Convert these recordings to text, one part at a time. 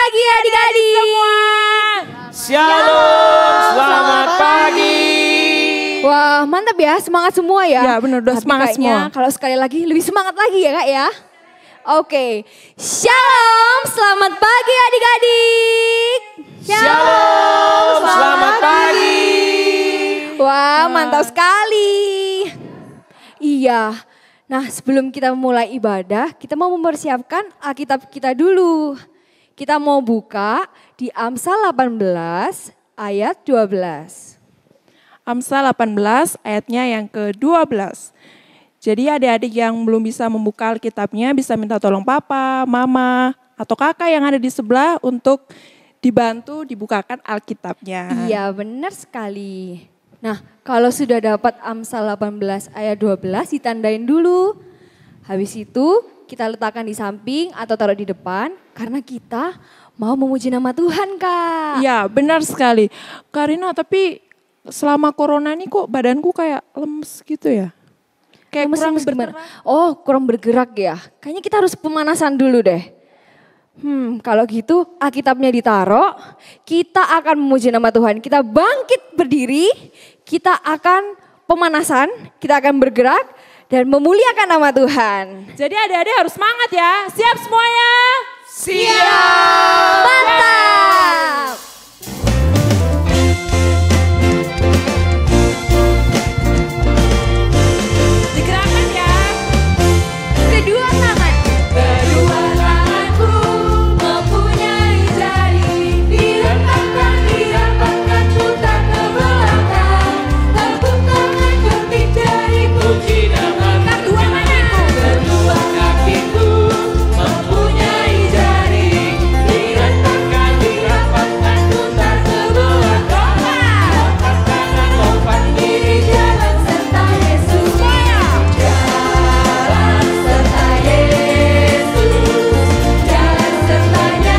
pagi adik-adik semua. Shalom, selamat pagi. Wah, mantap ya, semangat semua ya. Ya benar, udah semangat semua. Kalau sekali lagi lebih semangat lagi ya Kak ya. Oke, shalom, selamat pagi adik-adik. Shalom, selamat pagi. Wah, mantap sekali. Iya, nah sebelum kita mulai ibadah, kita mau mempersiapkan Alkitab kita dulu. Kita mau buka di Amsal 18 ayat 12. Amsal 18 ayatnya yang ke-12. Jadi adik-adik yang belum bisa membuka Alkitabnya bisa minta tolong papa, mama, atau kakak yang ada di sebelah untuk dibantu dibukakan Alkitabnya. Iya benar sekali. Nah kalau sudah dapat Amsal 18 ayat 12 ditandain dulu. Habis itu kita letakkan di samping atau taruh di depan karena kita mau memuji nama Tuhan Kak. Iya benar sekali. Karina tapi selama corona ini kok badanku kayak lemes gitu ya. Kayak kurang bergerak. Oh kurang bergerak ya. Kayaknya kita harus pemanasan dulu deh. Kalau gitu Alkitabnya ditaruh, kita akan memuji nama Tuhan. Kita bangkit berdiri, kita akan pemanasan, kita akan bergerak dan memuliakan nama Tuhan. Jadi adik-adik harus semangat ya. Siap semuanya? Siap. Mantap! Digerakkan ya. Kedua tangan. Kedua tanganku mempunyai jari, dirapatkan putar ke belakang. Tepuk tangan ketik jariku, Puji nama kedua kakiku. Kedua kakiku mempunyai jari, dirapatkan putar ke belakang. Lompat kanan, lompat kiri, jalan serta Yesus. Jalan serta Yesus, jalan sertanya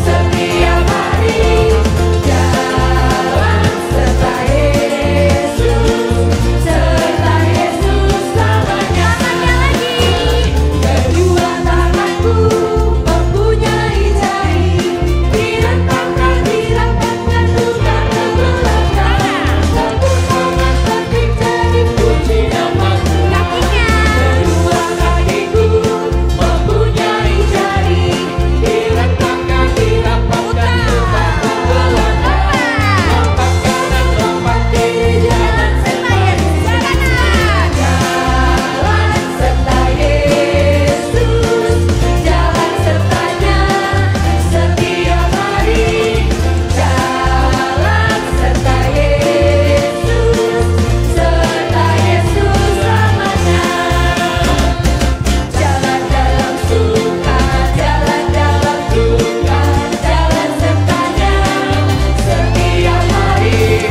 setiap hari. Jalan serta Yesus selamanya. Kedua tanganku mempunyai jari, dirapatkan putar ke belakang. Tepuk tangan ketik jari, puji nama Tuhan. Kedua kakiku mempunyai jari, dirapatkan putar ke belakang. Lompat kanan, lompat kiri, jalan serta Yesus. Jalan serta Yesus, jalan sertanya setiap hari. Jalan serta Yesus selamanya. Jalan dalam suka, jalan dalam duka, jalan sertanya setiap hari.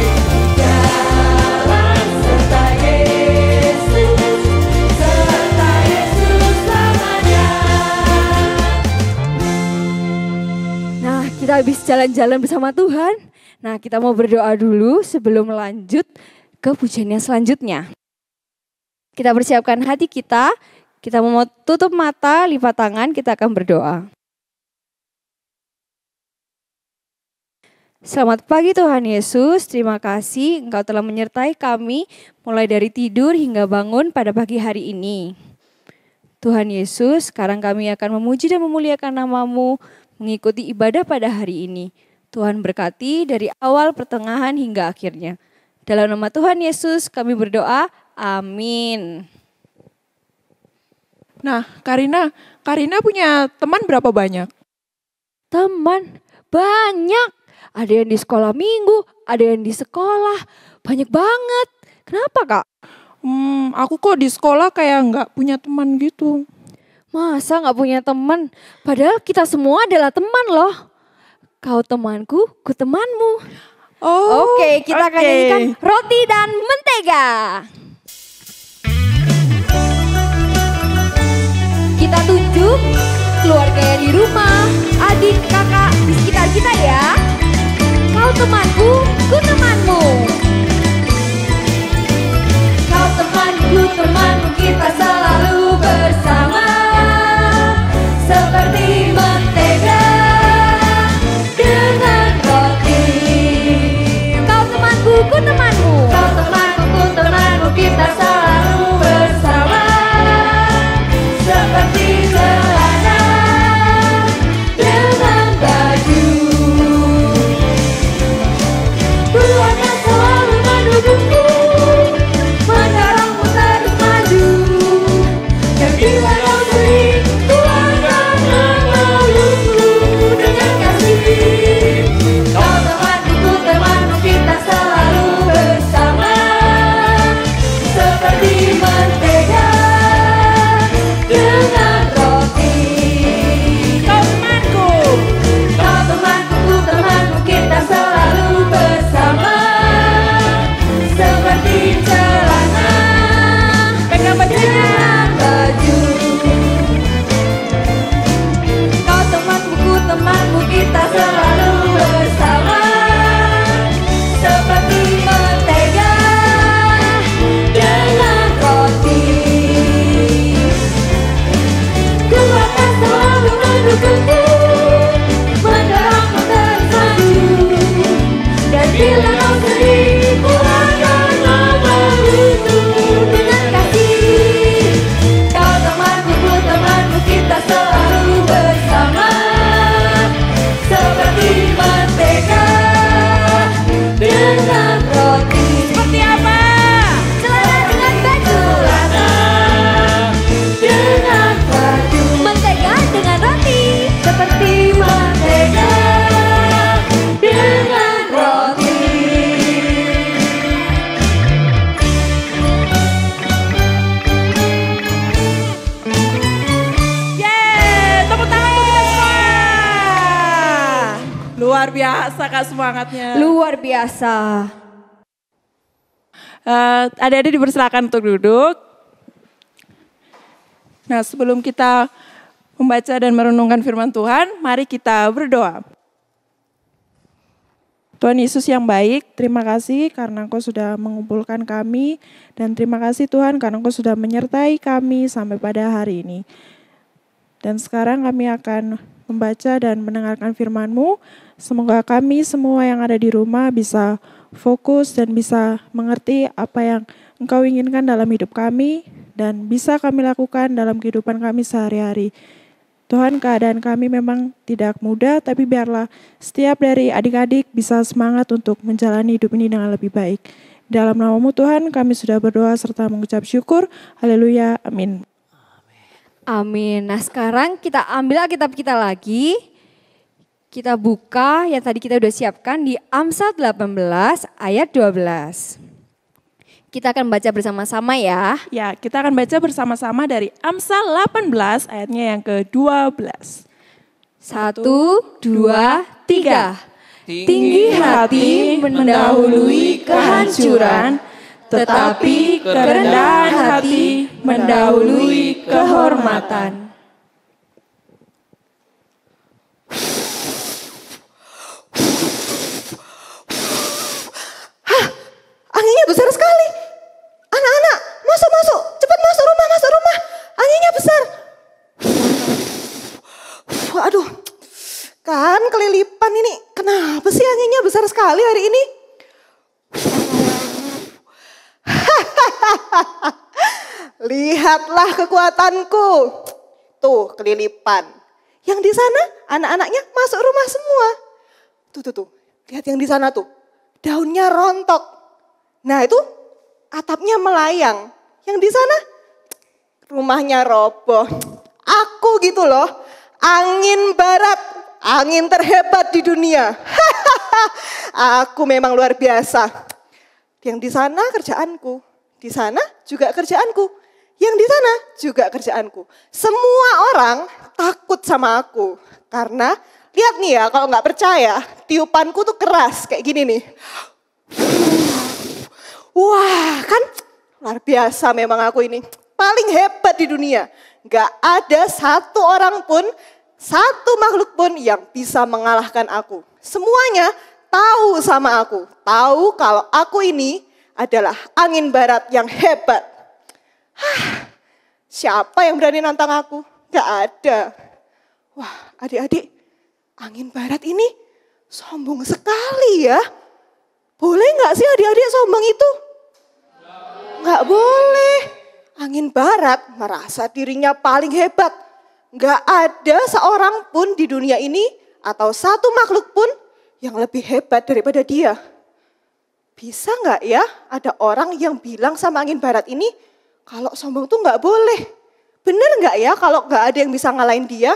Jalan serta Yesus selamanya. Nah kita habis jalan-jalan bersama Tuhan. Nah kita mau berdoa dulu sebelum lanjut ke pujian yang selanjutnya. Kita persiapkan hati kita mau tutup mata, lipat tangan, kita akan berdoa. Selamat pagi Tuhan Yesus, terima kasih Engkau telah menyertai kami mulai dari tidur hingga bangun pada pagi hari ini. Tuhan Yesus, sekarang kami akan memuji dan memuliakan nama-Mu mengikuti ibadah pada hari ini. Tuhan berkati dari awal, pertengahan hingga akhirnya. Dalam nama Tuhan Yesus kami berdoa, amin. Nah Karina punya teman berapa banyak? Teman, banyak. Ada yang di sekolah minggu, ada yang di sekolah. Banyak banget. Kenapa Kak? Aku kok di sekolah kayak nggak punya teman gitu. Masa gak punya teman? Padahal kita semua adalah teman loh. Kau temanku, ku temanmu. Oke, kita akan nyanyikan Roti dan Mentega. Kita tunjuk keluarga yang di rumah, adik, kakak di sekitar kita ya. Kau temanku, ku temanmu. Kau temanku, temanku, kita selalu bersama. Seperti mentega Ku akan selalu mendukungmu, mendorongmu terus maju. Dan bila kau sedih, ku akan memelukmu dengan kasih. Kau temanku, ku temanmu, kita selalu bersama. Seperti mentega dengan roti. Kau temanku. Kau temanku, ku temanmu, kita selalu bersama. Seperti celana Pegang bajunya. dengan baju. Kau temanku, ku temanmu, kita selalu bersama. Seperti mentega dengan roti. Ku akan selalu mendukungmu, mendorongmu terus maju. Dan bila kau sedih, ku akan memelukmu dengan kasih. Kau temanku, ku temanmu, kita selalu bersama. Seperti mentega dengan roti. Seperti apa? Celana dengan baju. Celana dengan baju. Mentega dengan roti. Seperti mentega dengan roti. Yeay, tepuk tangan untuk kita semua. Luar biasa Kak semangatnya. Luar biasa. Adik-adik dipersilakan untuk duduk. Nah, sebelum kita membaca dan merenungkan firman Tuhan, mari kita berdoa. Tuhan Yesus yang baik, terima kasih karena Engkau sudah mengumpulkan kami. Dan terima kasih Tuhan karena Engkau sudah menyertai kami sampai pada hari ini. Dan sekarang kami akan membaca dan mendengarkan firman-Mu. Semoga kami semua yang ada di rumah bisa fokus dan bisa mengerti apa yang Engkau inginkan dalam hidup kami dan bisa kami lakukan dalam kehidupan kami sehari-hari. Tuhan, keadaan kami memang tidak mudah, tapi biarlah setiap dari adik-adik bisa semangat untuk menjalani hidup ini dengan lebih baik. Dalam nama-Mu Tuhan, kami sudah berdoa serta mengucap syukur. Haleluya, amin. Amin. Nah sekarang kita ambil Alkitab kita lagi. Kita buka yang tadi kita udah siapkan di Amsal 18 ayat 12. Kita akan baca bersama-sama ya. Ya, kita akan baca bersama-sama dari Amsal 18 ayatnya yang ke-12. 1, 2, 3. Tinggi hati mendahului kehancuran, tetapi kerendahan hati mendahului kehormatan. Anginnya besar sekali. Anak-anak, masuk. Cepat masuk rumah. Anginnya besar. Aduh, kan kelilipan ini. Kenapa sih anginnya besar sekali hari ini? Lihatlah kekuatanku. Tuh, kelilipan. Yang di sana anak-anaknya masuk rumah semua. Tuh. Lihat yang di sana tuh. Daunnya rontok. Nah itu atapnya melayang. Yang di sana rumahnya roboh. Aku gitu loh. Angin barat. Angin terhebat di dunia. Aku memang luar biasa. Yang di sana kerjaanku. Di sana juga kerjaanku. Yang di sana juga kerjaanku. Semua orang takut sama aku. Karena lihat nih ya, kalau nggak percaya, tiupanku tuh keras kayak gini nih. Wah, kan luar biasa memang aku ini. Paling hebat di dunia. Gak ada satu orang pun, satu makhluk pun yang bisa mengalahkan aku. Semuanya tahu sama aku. Tahu kalau aku ini adalah angin barat yang hebat. Siapa yang berani nantang aku? Gak ada. Wah, adik-adik, angin barat ini sombong sekali ya. Boleh gak sih adik-adik sombong itu? Gak boleh. Angin barat merasa dirinya paling hebat. Gak ada seorang pun di dunia ini atau satu makhluk pun yang lebih hebat daripada dia. bisa nggak ya ada orang yang bilang sama angin barat ini kalau sombong tuh nggak boleh? Bener nggak ya kalau nggak ada yang bisa ngalahin dia?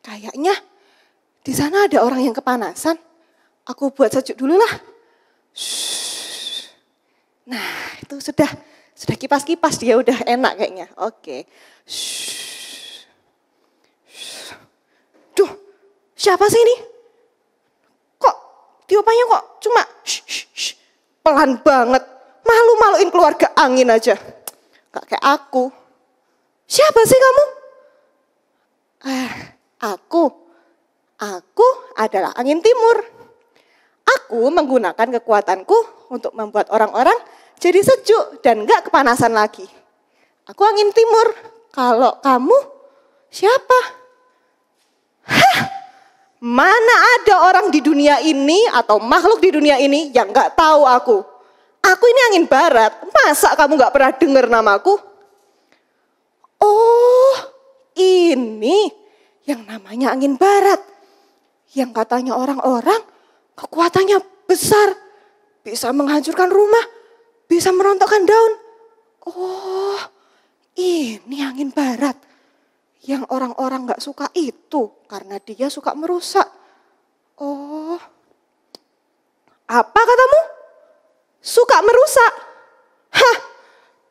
Kayaknya di sana ada orang yang kepanasan. Aku buat sejuk dulu lah. Nah, itu sudah kipas-kipas dia udah enak kayaknya. Oke. Duh, siapa sih ini? Kok tiupannya kok cuma pelan banget. Malu-maluin keluarga angin aja. Gak kayak aku. Siapa sih kamu? Aku adalah angin timur. Aku menggunakan kekuatanku untuk membuat orang-orang jadi sejuk dan gak kepanasan lagi. Aku angin timur. Kalau kamu siapa? Hah? Mana ada orang di dunia ini atau makhluk di dunia ini yang gak tahu aku? Aku ini angin barat. Masa kamu gak pernah dengar namaku? Oh, ini yang namanya angin barat. Yang katanya orang-orang kekuatannya besar. Bisa menghancurkan rumah, bisa merontokkan daun. Oh, ini angin barat. Yang orang-orang gak suka itu karena dia suka merusak. Oh, apa katamu? Suka merusak? Hah,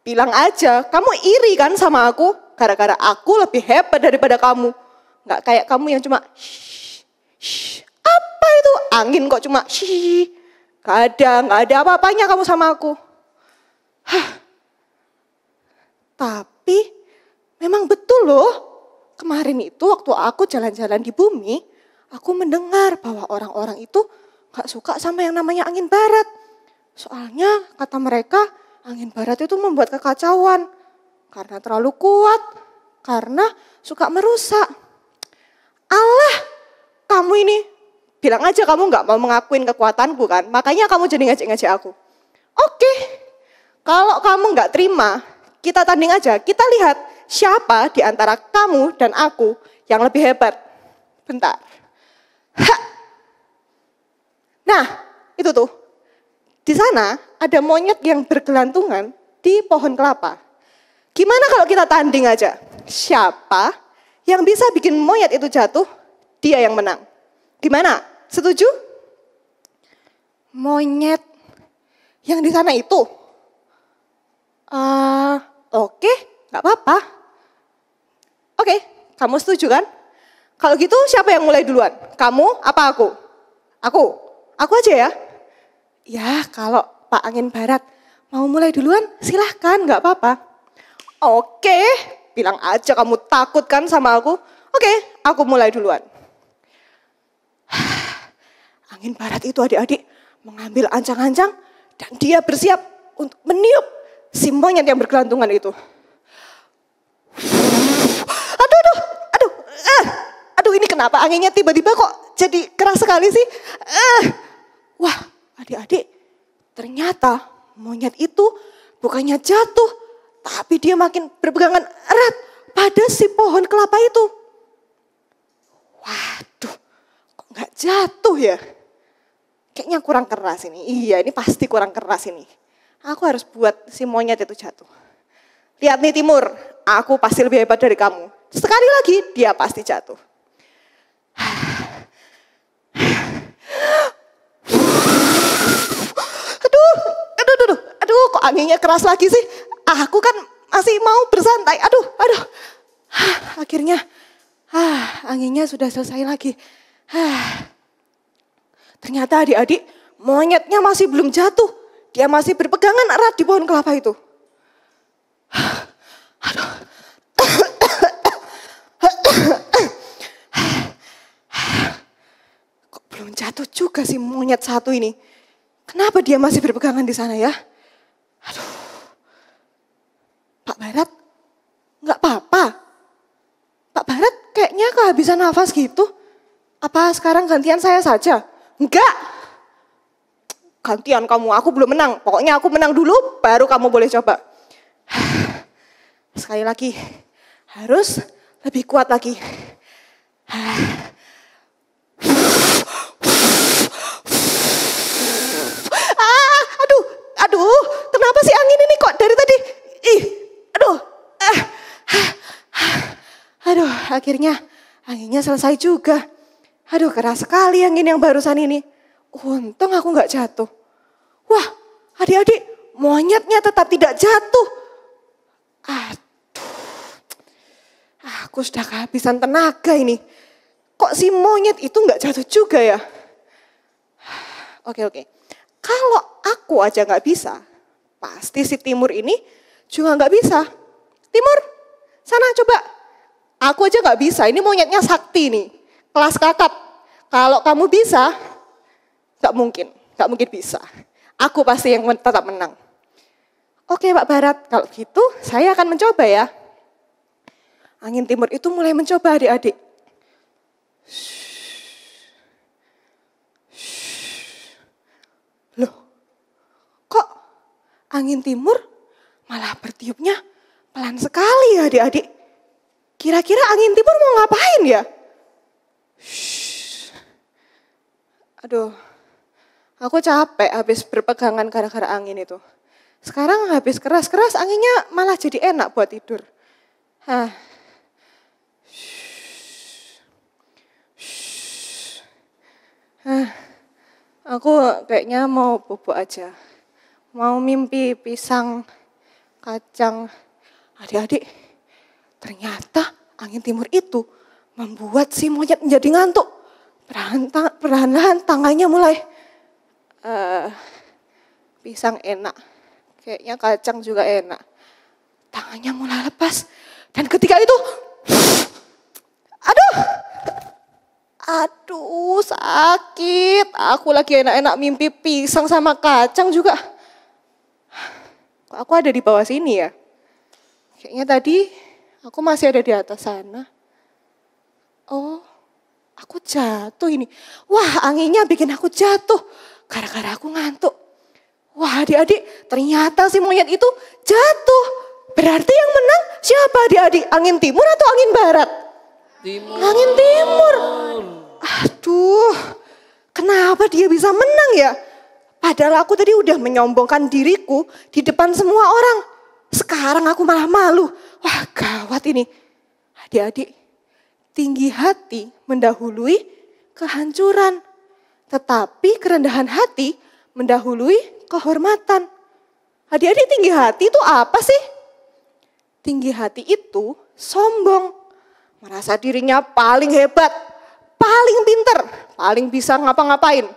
bilang aja kamu iri kan sama aku. Gara-gara aku lebih hebat daripada kamu. Gak kayak kamu yang cuma apa itu? Angin kok cuma gak ada apa-apanya kamu sama aku. Hah. Tapi memang betul loh. Kemarin itu waktu aku jalan-jalan di bumi, aku mendengar bahwa orang-orang itu gak suka sama yang namanya angin barat. Soalnya kata mereka angin barat itu membuat kekacauan. Karena terlalu kuat, karena suka merusak. Allah, kamu ini bilang aja kamu gak mau mengakuin kekuatanku kan. Makanya kamu jadi ngajak-ngajak aku. Oke, kalau kamu gak terima, kita tanding aja. Kita lihat siapa di antara kamu dan aku yang lebih hebat. Bentar. Ha. Nah, itu tuh. Di sana ada monyet yang bergelantungan di pohon kelapa. Gimana kalau kita tanding aja? Siapa yang bisa bikin monyet itu jatuh, dia yang menang. Gimana? Setuju? Monyet yang di sana itu? Oke, gak apa-apa. Oke, kamu setuju kan? Kalau gitu siapa yang mulai duluan? Kamu apa aku? Aku aja ya. Ya kalau Pak Angin Barat mau mulai duluan silahkan gak apa-apa. Oke, bilang aja kamu takut kan sama aku. Oke, aku mulai duluan. Angin barat itu adik-adik mengambil ancang-ancang dan dia bersiap untuk meniup si monyet yang bergelantungan itu. Aduh, ini kenapa anginnya tiba-tiba kok jadi keras sekali sih? Wah, adik-adik, ternyata monyet itu bukannya jatuh, tapi dia makin berpegangan erat pada si pohon kelapa itu. Waduh, kok gak jatuh ya? Kayaknya kurang keras ini. Iya, ini pasti kurang keras ini. Aku harus buat si monyet itu jatuh. Lihat nih Timur, aku pasti lebih hebat dari kamu. Sekali lagi dia pasti jatuh. Aduh, kok anginnya keras lagi sih? Aku kan masih mau bersantai. Aduh. Akhirnya, anginnya sudah selesai lagi. Ternyata adik-adik, monyetnya masih belum jatuh. Dia masih berpegangan erat di pohon kelapa itu. Aduh. Kok belum jatuh juga sih monyet satu ini? Kenapa dia masih berpegangan di sana ya? Aduh. Pak Barat, nggak apa-apa. Pak Barat kayaknya kehabisan nafas gitu. Apa sekarang gantian saya saja? Enggak. Gantian kamu, aku belum menang. Pokoknya aku menang dulu, baru kamu boleh coba. Sekali lagi, harus lebih kuat lagi. Aduh, kenapa sih angin ini kok dari tadi? Aduh, akhirnya anginnya selesai juga. Aduh, keras sekali angin yang barusan ini. Untung aku nggak jatuh. Wah, adik-adik, monyetnya tetap tidak jatuh. Aduh, aku sudah kehabisan tenaga ini. Kok si monyet itu nggak jatuh juga ya? Oke. Kalau aku aja nggak bisa, pasti si Timur ini juga nggak bisa. Timur, sana coba. Aku aja nggak bisa, ini monyetnya sakti nih. Kelas kakap. Kalau kamu bisa, nggak mungkin bisa. Aku pasti yang tetap menang. Oke Pak Barat, kalau gitu saya akan mencoba ya. Angin Timur itu mulai mencoba adik-adik. Loh, kok angin timur malah bertiupnya pelan sekali ya adik-adik? Kira-kira angin timur mau ngapain ya? Aduh, aku capek habis berpegangan gara-gara angin itu. Sekarang habis keras-keras anginnya malah jadi enak buat tidur. Aku kayaknya mau bobo aja. Mau mimpi pisang, kacang. Adik-adik, ternyata angin timur itu membuat si monyet menjadi ngantuk. Perlahan-lahan tangannya mulai, pisang enak, kayaknya kacang juga enak. Tangannya mulai lepas. Dan ketika itu, aduh sakit. Aku lagi enak-enak mimpi pisang sama kacang juga. Kok aku ada di bawah sini ya? Kayaknya tadi aku masih ada di atas sana. Oh, aku jatuh ini. Wah, anginnya bikin aku jatuh. Gara-gara aku ngantuk. Wah, adik-adik, ternyata si monyet itu jatuh. Berarti yang menang siapa adik-adik? Angin timur atau angin barat? Timur. Angin timur. Aduh, kenapa dia bisa menang ya? Padahal aku tadi udah menyombongkan diriku di depan semua orang. Sekarang aku malah malu. Wah, gawat ini. Adik-adik, tinggi hati mendahului kehancuran. Tetapi kerendahan hati mendahului kehormatan. Adik-adik, tinggi hati itu apa sih? Tinggi hati itu sombong. Merasa dirinya paling hebat, paling pinter, paling bisa ngapa-ngapain.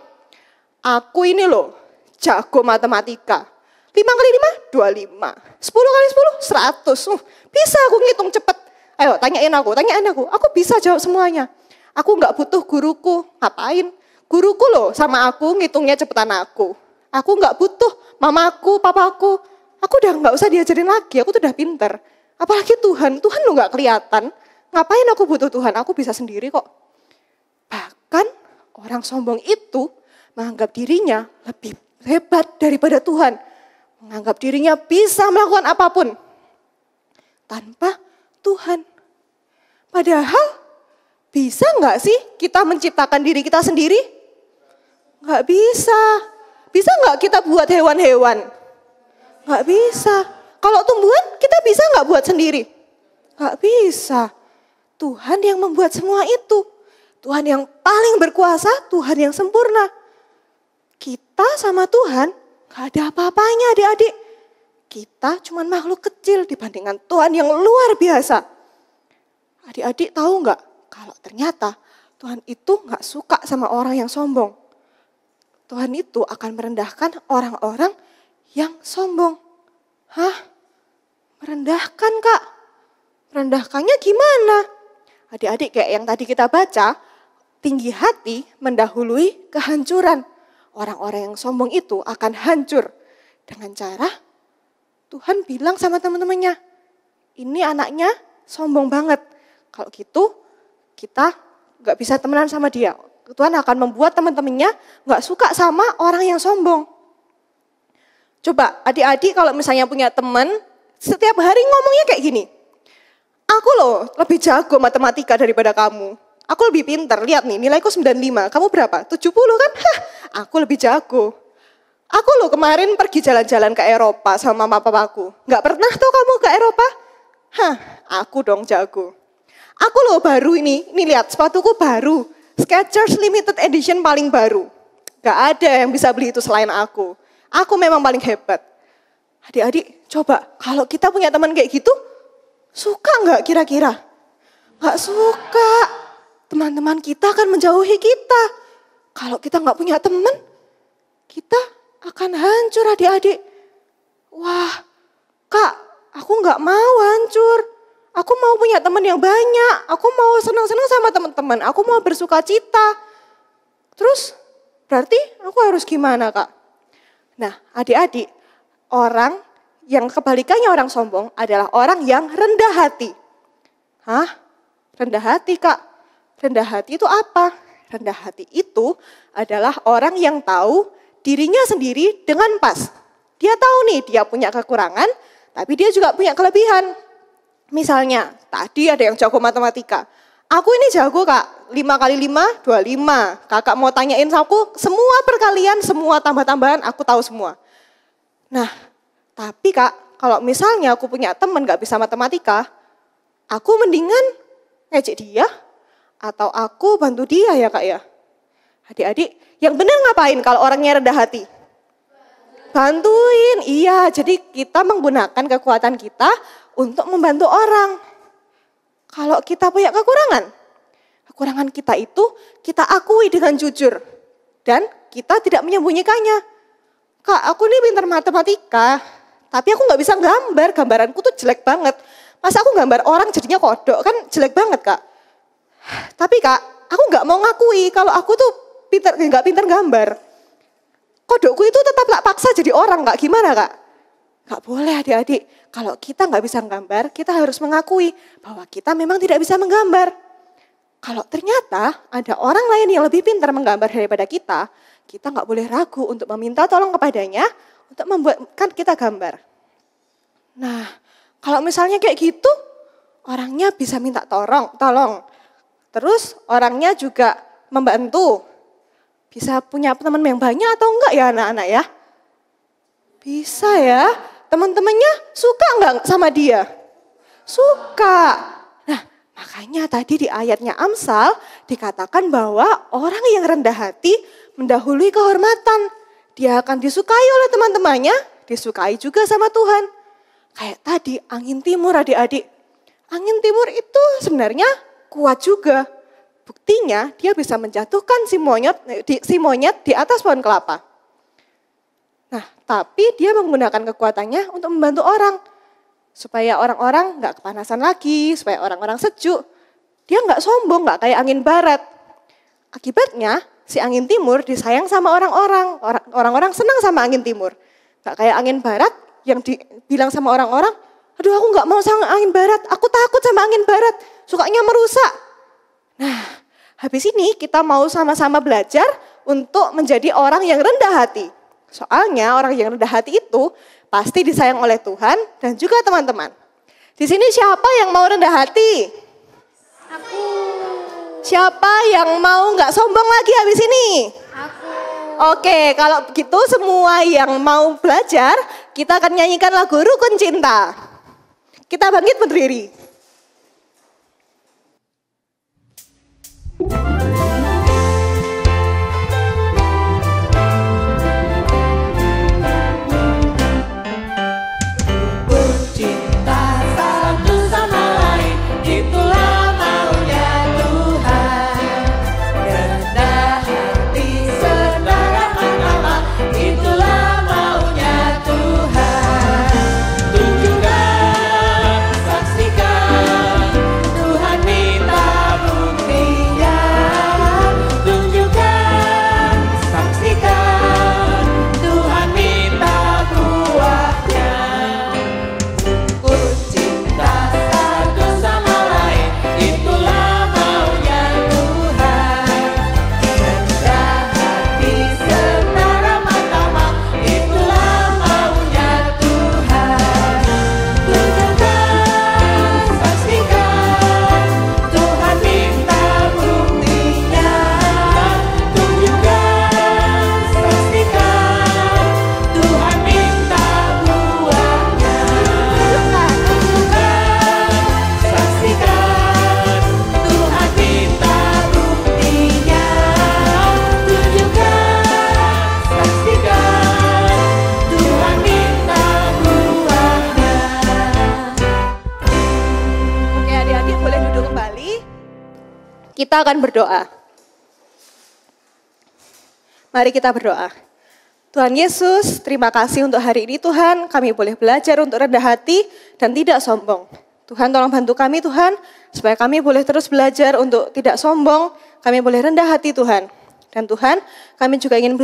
Aku ini loh, jago matematika. 5 kali 5, 25. 10 kali 10, 100. Bisa aku ngitung cepet. Ayo tanyain aku. Aku bisa jawab semuanya. Aku gak butuh guruku. Ngapain? Guruku loh sama aku ngitungnya cepetan aku. Aku gak butuh mamaku, papaku. Aku udah gak usah diajarin lagi, aku tuh udah pinter. Apalagi Tuhan lo gak kelihatan. Ngapain aku butuh Tuhan, aku bisa sendiri kok. Bahkan orang sombong itu menganggap dirinya lebih hebat daripada Tuhan. Menganggap dirinya bisa melakukan apapun tanpa Tuhan. Padahal bisa gak sih kita menciptakan diri kita sendiri? Gak bisa. Bisa gak kita buat hewan-hewan? Gak bisa. Kalau tumbuhan kita bisa gak buat sendiri? Gak bisa. Tuhan yang membuat semua itu. Tuhan yang paling berkuasa, Tuhan yang sempurna. Kita sama Tuhan gak ada apa-apanya adik-adik. Kita cuma makhluk kecil dibandingkan Tuhan yang luar biasa. Adik-adik tahu gak kalau ternyata Tuhan itu gak suka sama orang yang sombong. Tuhan itu akan merendahkan orang-orang yang sombong. Hah? Merendahkan Kak? Merendahkannya gimana? Adik-adik kayak yang tadi kita baca, tinggi hati mendahului kehancuran. Orang-orang yang sombong itu akan hancur. Dengan cara Tuhan bilang sama teman-temannya, ini anaknya sombong banget. Kalau gitu kita gak bisa temenan sama dia. Tuhan akan membuat teman-temannya gak suka sama orang yang sombong. Coba adik-adik kalau misalnya punya teman, setiap hari ngomongnya kayak gini. Aku loh lebih jago matematika daripada kamu. Aku lebih pinter, lihat nih nilaiku 95, kamu berapa? 70 kan? Hah, aku lebih jago. Aku loh kemarin pergi jalan-jalan ke Eropa sama mama papaku. Gak pernah tuh kamu ke Eropa? Hah, aku dong jago. Aku loh baru ini lihat sepatuku baru. Skechers limited edition paling baru. Gak ada yang bisa beli itu selain aku. Aku memang paling hebat. Adik-adik coba kalau kita punya teman kayak gitu, suka gak kira-kira? Gak suka. Teman-teman kita akan menjauhi kita. Kalau kita gak punya teman, kita akan hancur adik-adik. Wah, Kak, aku gak mau hancur. Aku mau punya teman yang banyak. Aku mau senang-senang sama teman-teman. Aku mau bersuka cita. Terus berarti aku harus gimana, Kak? Nah, adik-adik, orang yang kebalikannya orang sombong adalah orang yang rendah hati. Hah? Rendah hati, Kak? Rendah hati itu apa? Rendah hati itu adalah orang yang tahu dirinya sendiri dengan pas. Dia tahu nih dia punya kekurangan, tapi dia juga punya kelebihan. Misalnya, tadi ada yang jago matematika. Aku ini jago, Kak, 5 kali 5, 25. Kakak mau tanyain aku, semua perkalian, semua tambah-tambahan, aku tahu semua. Nah, tapi Kak, kalau misalnya aku punya teman gak bisa matematika, aku mendingan ngejek dia, atau aku bantu dia ya Kak ya. Adik-adik, yang benar ngapain kalau orangnya rendah hati? Bantuin, iya. Jadi kita menggunakan kekuatan kita untuk membantu orang. Kalau kita punya kekurangan kita itu kita akui dengan jujur. Dan kita tidak menyembunyikannya. Kak, aku nih pintar matematika, tapi aku gak bisa gambar, gambaranku tuh jelek banget. Masa aku gambar orang jadinya kodok, kan jelek banget Kak. Tapi Kak, aku gak mau ngakui kalau aku tuh gak pintar gambar. Kodokku itu tetap tak paksa jadi orang Kak, gimana Kak? Gak boleh adik-adik, kalau kita gak bisa menggambar, kita harus mengakui bahwa kita memang tidak bisa menggambar. Kalau ternyata ada orang lain yang lebih pintar menggambar daripada kita gak boleh ragu untuk meminta tolong kepadanya untuk membuatkan kita gambar. Nah, kalau misalnya kayak gitu, orangnya bisa minta tolong. Terus orangnya juga membantu. Bisa punya teman yang banyak atau enggak ya anak-anak ya? Bisa ya. Teman-temannya suka enggak sama dia? Suka. Nah, makanya tadi di ayatnya Amsal dikatakan bahwa orang yang rendah hati mendahului kehormatan. Dia akan disukai oleh teman-temannya, disukai juga sama Tuhan. Kayak tadi angin timur adik-adik. Angin timur itu sebenarnya kuat juga. Buktinya dia bisa menjatuhkan si monyet di atas pohon kelapa. Nah, tapi dia menggunakan kekuatannya untuk membantu orang. Supaya orang-orang gak kepanasan lagi, supaya orang-orang sejuk. Dia gak sombong, gak kayak angin barat. Akibatnya si angin timur disayang sama orang-orang. Orang-orang senang sama angin timur. Gak kayak angin barat yang dibilang sama orang-orang, aduh aku gak mau sama angin barat, aku takut sama angin barat, sukanya merusak. Nah, habis ini kita mau sama-sama belajar untuk menjadi orang yang rendah hati. Soalnya orang yang rendah hati itu pasti disayang oleh Tuhan dan juga teman-teman. Di sini siapa yang mau rendah hati? Aku. Siapa yang mau nggak sombong lagi habis ini? Aku. Oke, kalau begitu semua yang mau belajar, kita akan nyanyikan lagu Rukun Cinta. Kita bangkit berdiri. Tunjukkan, saksikan Kita akan berdoa. Mari kita berdoa. Tuhan Yesus, terima kasih untuk hari ini Tuhan. Kami boleh belajar untuk rendah hati dan tidak sombong. Tuhan tolong bantu kami Tuhan, supaya kami boleh terus belajar untuk tidak sombong. Kami boleh rendah hati Tuhan. Dan Tuhan, kami juga ingin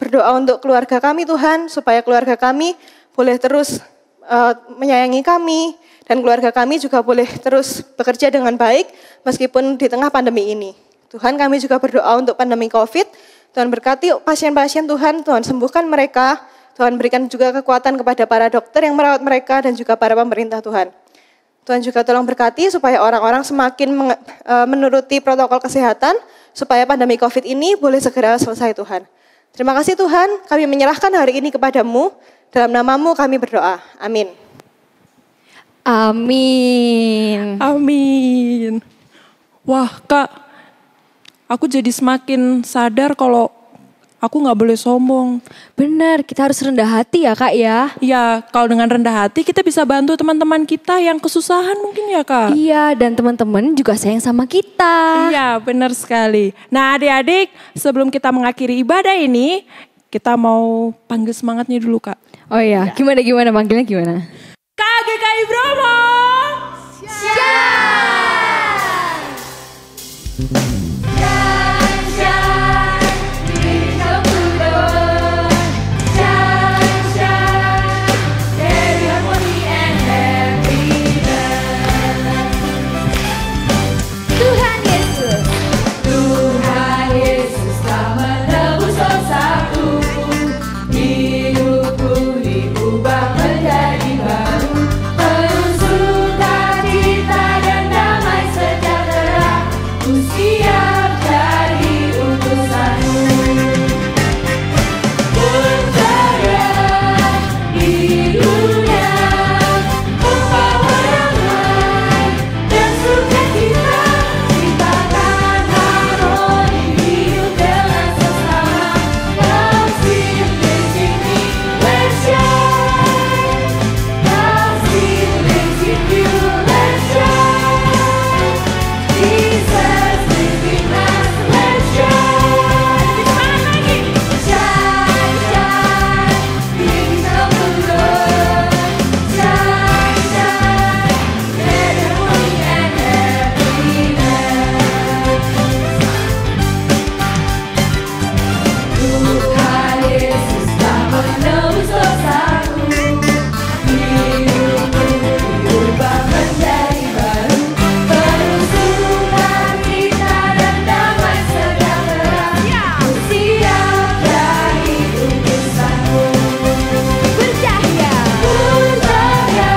berdoa untuk keluarga kami Tuhan, supaya keluarga kami boleh terus menyayangi kami. Dan keluarga kami juga boleh terus bekerja dengan baik, meskipun di tengah pandemi ini. Tuhan, kami juga berdoa untuk pandemi COVID. Tuhan berkati pasien-pasien Tuhan, Tuhan sembuhkan mereka. Tuhan berikan juga kekuatan kepada para dokter yang merawat mereka dan juga para pemerintah Tuhan. Tuhan juga tolong berkati supaya orang-orang semakin menuruti protokol kesehatan, supaya pandemi COVID ini boleh segera selesai Tuhan. Terima kasih Tuhan, kami menyerahkan hari ini kepadamu, dalam namamu kami berdoa. Amin. Amin. Amin. Wah Kak, aku jadi semakin sadar kalau aku gak boleh sombong. Benar, kita harus rendah hati ya Kak ya. Ya, kalau dengan rendah hati kita bisa bantu teman-teman kita yang kesusahan mungkin ya Kak. Iya, dan teman-teman juga sayang sama kita. Iya, benar sekali. Nah adik-adik, sebelum kita mengakhiri ibadah ini, kita mau panggil semangatnya dulu Kak. Oh iya, gimana manggilnya gimana? KGKI Bromo! Tuhan Yesus, Tuhan Yesus telah menebus dosaku. Hidupku diubah menjadi baru, penuh sukacita dan damai sejahtera. Ku siap jadi utusanmu. Berjaya di dunia, membawa damai dan sukacita, ciptakan harmoni hidup dengan sesama. Kasih di sini, let's shine. Kasih di sini, let's shine. Jesus living us, let's shine. Semangat lagi. Shine, shine, kings of the world. Shine, shine, let harmony and happiness. Tuhan Yesus telah menebus dosaku. Hidupku diubah menjadi baru, penuh sukacita dan damai sejahtera. Ku siap jadi utusanmu. Bercahaya, bercahaya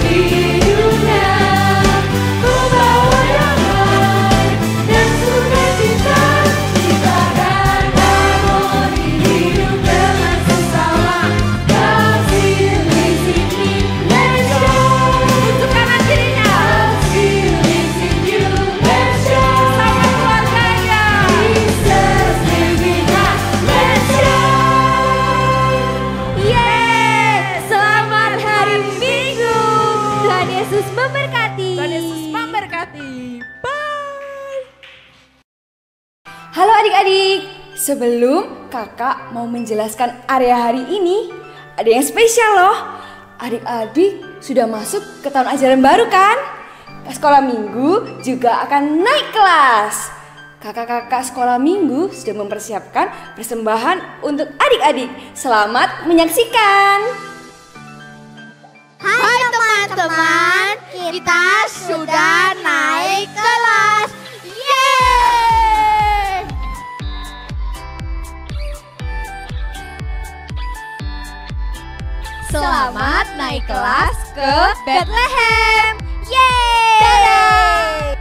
di dunia, membawa damai dan sukacita, ciptakan harmoni hidup dengan sesama. Kasih di sini, let's shine. Untuk kanan kirinya. Kasih di sini, let's shine. Sama keluarganya. Jesus living us, let's shine. Yeay, selamat hari Minggu. Tuhan Yesus memberkati. Tuhan Yesus memberkati. Bye. Halo adik-adik, sebelum kakak mau menjelaskan area hari ini, ada yang spesial loh. Adik-adik sudah masuk ke tahun ajaran baru kan? Sekolah minggu juga akan naik kelas. Kakak-kakak sekolah minggu sudah mempersiapkan persembahan untuk adik-adik. Selamat menyaksikan. Hai teman-teman, kita sudah naik kelas. Yeay! Selamat naik kelas ke Bethlehem. Yeay! Dadah!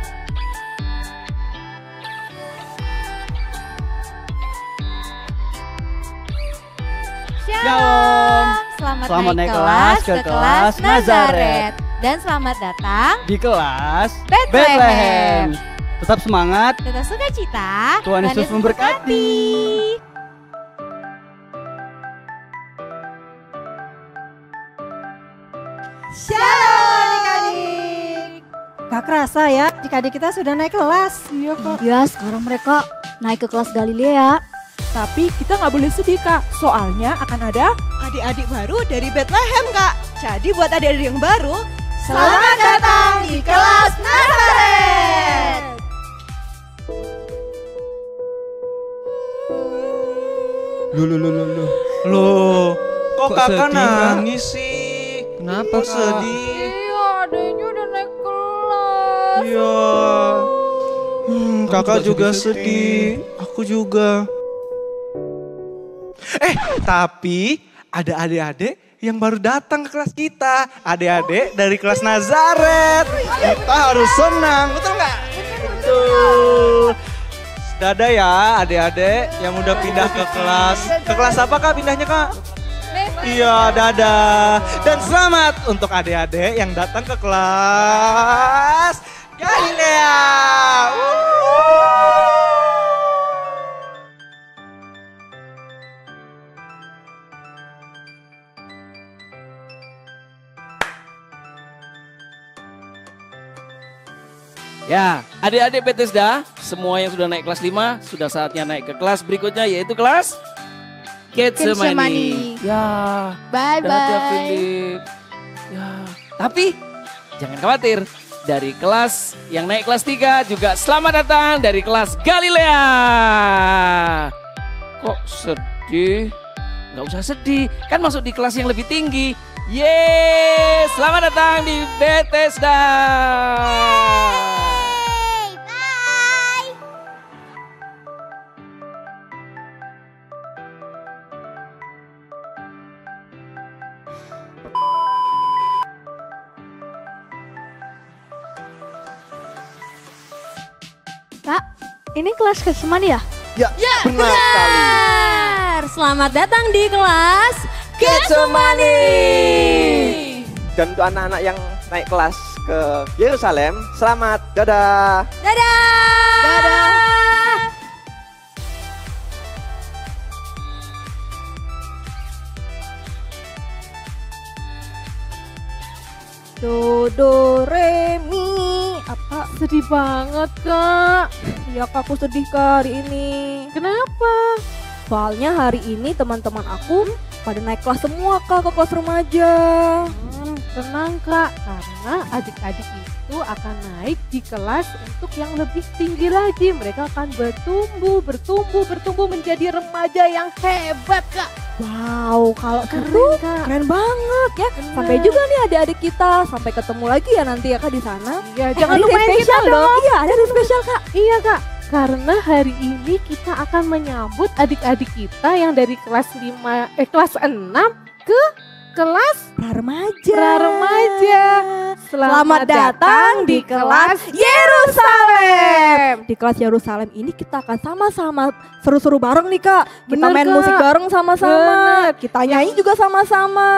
Shalom. Selamat naik kelas ke kelas Nazaret. Dan selamat datang Di kelas Bethlehem. Tetap semangat. Tetap sukacita. Tuhan Yesus memberkati. Shalom adik-adik. kerasa ya, adik-adik kita sudah naik kelas. Iya Kak. Iya, sekarang mereka naik ke kelas Galilea. Tapi kita nggak boleh sedih Kak, soalnya akan ada Adik-adik baru dari Bethlehem, Kak. Jadi buat adik-adik yang baru, selamat datang di kelas Nazaret. Loh, kok kakak sedih, Kak? nangis sih? Kenapa, Kok Kak? sedih? Iya, adanya udah naik kelas. Iya. Kakak juga sedih. Aku juga. Tapi ada adik-adik yang baru datang ke kelas kita. Adik-adik dari kelas Nazaret. Kita harus senang, betul nggak? Betul. Dadah ya adik-adik yang udah pindah ke kelas. Ke kelas apa Kak pindahnya Kak? Iya, dadah. Dan selamat untuk adik-adik yang datang ke kelas Galilea. Ya, adik-adik Bethesda, semua yang sudah naik kelas 5, sudah saatnya naik ke kelas berikutnya yaitu kelas Getsemani. Ya, Bye dadah bye. Philip. Ya, tapi jangan khawatir. Dari kelas yang naik kelas 3 juga selamat datang dari kelas Galilea. Kok sedih? Nggak usah sedih, kan masuk di kelas yang lebih tinggi. Yeay, selamat datang di Bethesda. Kak, ini kelas Getsemani ya? Ya, benar sekali. Benar. Selamat datang di kelas Getsemani. Dan untuk anak-anak yang naik kelas ke Yerusalem, selamat. Dadah. Dadah. Dadah. Do, re, mi. Apa? sedih banget Kak. Ya Kak, aku sedih Kak hari ini. Kenapa? Soalnya hari ini teman-teman aku pada naik kelas semua Kak, ke kelas remaja. Tenang Kak, karena adik-adik itu akan naik di kelas untuk yang lebih tinggi lagi. Mereka akan bertumbuh menjadi remaja yang hebat Kak. Wow, kalau Keren, gitu Kak. keren banget ya. Sampai juga nih adik-adik kita, sampai ketemu lagi ya nanti ya Kak di sana. Iya, jangan ada lupain kita spesial dong. Iya, ada yang spesial Kak. Iya Kak, karena hari ini kita akan menyambut adik-adik kita yang dari kelas 6 ke kelas Remaja. Selamat datang di kelas Yerusalem. Di kelas Yerusalem ini kita akan sama-sama seru-seru bareng nih Kak. Kita Bener, main Kak. musik bareng sama-sama. Bener. Kita nyanyi juga sama-sama.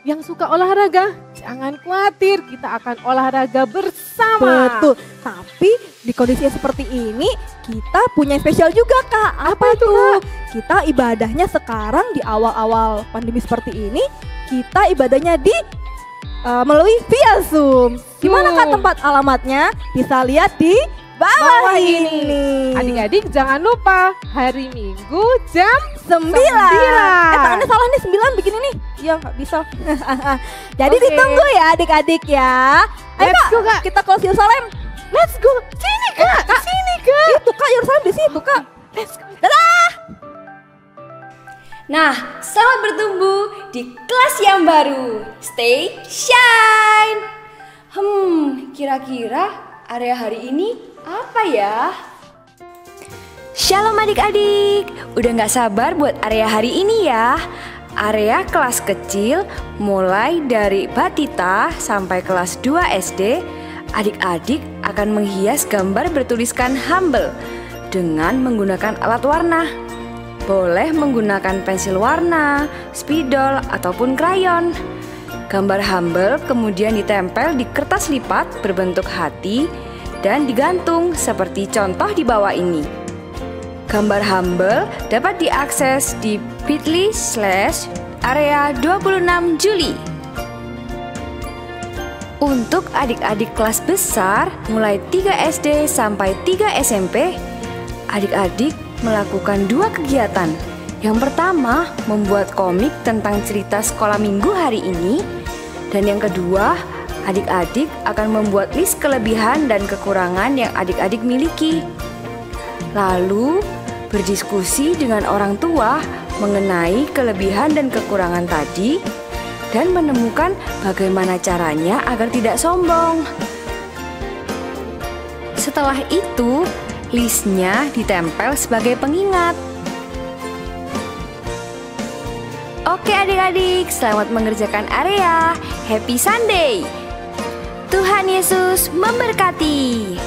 Yang suka olahraga, jangan khawatir, kita akan olahraga bersama. Betul. Tapi di kondisi yang seperti ini kita punya yang spesial juga Kak. Apa itu Kak? Kita ibadahnya sekarang di awal-awal pandemi seperti ini, kita ibadahnya di melalui via Zoom. Gimana Kak tempat alamatnya? Bisa lihat di bawah ini. Adik-adik jangan lupa hari Minggu jam 9. 9. Tangannya salah nih 9 begini nih. Iya nggak bisa. Jadi Oke. ditunggu ya adik-adik ya. Ayo Let's Kak, go, Kak. kita ke Yerusalem. Let's go. Sini Kak, sini Kak. Itu Kak, Yerusalem di situ Kak. Let's go. Dadah. Nah, selamat bertumbuh di kelas yang baru. Stay shine. Kira-kira area hari ini apa ya? Shalom adik-adik, udah gak sabar buat area hari ini ya. Area kelas kecil mulai dari Batita sampai kelas 2 SD, adik-adik akan menghias gambar bertuliskan humble dengan menggunakan alat warna. Boleh menggunakan pensil warna, spidol, ataupun krayon. Gambar humble kemudian ditempel di kertas lipat berbentuk hati dan digantung seperti contoh di bawah ini. Gambar humble dapat diakses di bit.ly/area 26 Juli. Untuk adik-adik kelas besar mulai 3 SD sampai 3 SMP, adik-adik melakukan 2 kegiatan. Yang pertama, membuat komik tentang cerita sekolah minggu hari ini. Dan yang kedua, adik-adik akan membuat list kelebihan dan kekurangan yang adik-adik miliki. Lalu, berdiskusi dengan orang tua mengenai kelebihan dan kekurangan tadi dan menemukan bagaimana caranya agar tidak sombong. Setelah itu, listnya ditempel sebagai pengingat. Oke adik-adik, selamat mengerjakan area. Happy Sunday. Tuhan Yesus memberkati.